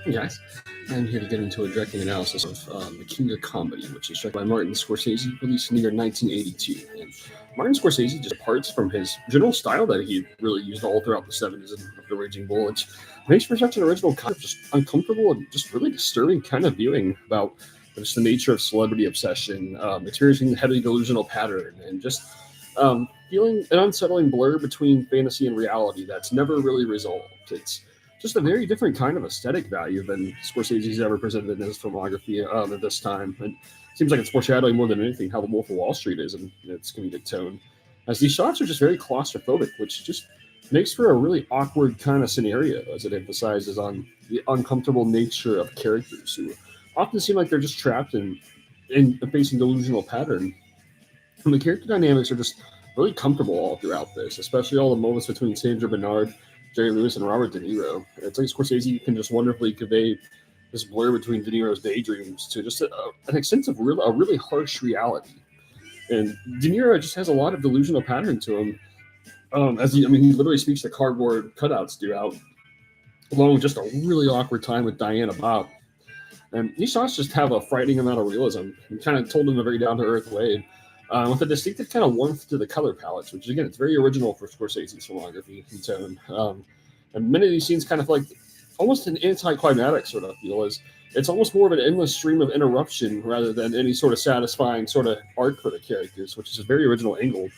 Hey guys, I'm here to get into a directing analysis of The King of Comedy, which is directed by Martin Scorsese, released in the year 1982. And Martin Scorsese just departs from his general style that he really used all throughout the 70s and the Raging Bull, which makes for such an original kind of just uncomfortable and just really disturbing kind of viewing about just the nature of celebrity obsession, experiencing the heavy delusional pattern, and just feeling an unsettling blur between fantasy and reality that's never really resolved. It's just a very different kind of aesthetic value than Scorsese's ever presented in his filmography at this time. And it seems like it's foreshadowing more than anything how The Wolf of Wall Street is in its comedic tone. As these shots are just very claustrophobic, which just makes for a really awkward kind of scenario as it emphasizes on the uncomfortable nature of characters who often seem like they're just trapped in facing delusional pattern. And the character dynamics are just really comfortable all throughout this, especially all the moments between Sandra Bernard, Jerry Lewis, and Robert De Niro. It's like Scorsese can just wonderfully convey this blur between De Niro's daydreams to just an extent of a really harsh reality. And De Niro just has a lot of delusional pattern to him. He literally speaks to cardboard cutouts throughout, along with just a really awkward time with Diana Bob. And these shots just have a frightening amount of realism and kind of told in a very down to earth way, with a distinctive kind of warmth to the color palettes, which again, it's very original for Scorsese's filmography and tone. And many of these scenes kind of like almost an anticlimactic sort of feel, as it's almost more of an endless stream of interruption rather than any sort of satisfying sort of arc for the characters, which is a very original angle.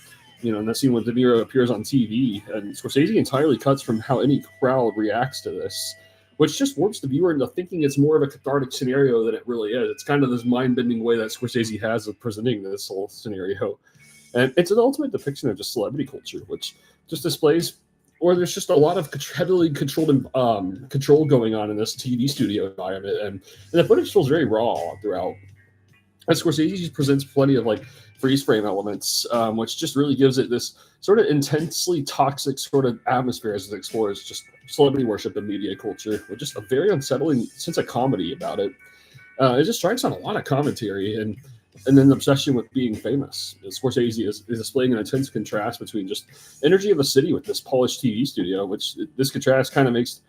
In that scene when De Niro appears on TV, and Scorsese entirely cuts from how any crowd reacts to this, which just warps the viewer into thinking it's more of a cathartic scenario than it really is. It's kind of this mind-bending way that Scorsese has of presenting this whole scenario. And it's an ultimate depiction of just celebrity culture, which just displays, or there's just a lot of heavily controlled control going on in this TV studio environment. And the footage feels very raw throughout. And Scorsese just presents plenty of like freeze frame elements, which just really gives it this sort of intensely toxic sort of atmosphere as it explores just celebrity worship and media culture, with just a very unsettling sense of comedy about it. It just strikes on a lot of commentary and then the obsession with being famous. Scorsese is displaying an intense contrast between just energy of a city with this polished TV studio, which this contrast kind of makes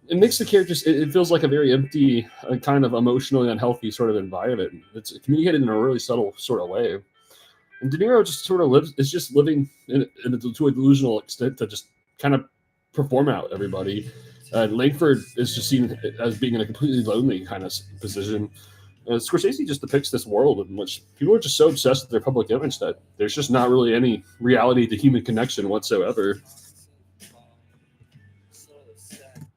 the characters. It feels like a very empty, kind of emotionally unhealthy sort of environment. It's communicated in a really subtle sort of way. And De Niro just sort of is just living to a delusional extent to just kind of perform out everybody. Langford is just seen as being in a completely lonely kind of position. Scorsese just depicts this world in which people are just so obsessed with their public image that there's just not really any reality to human connection whatsoever.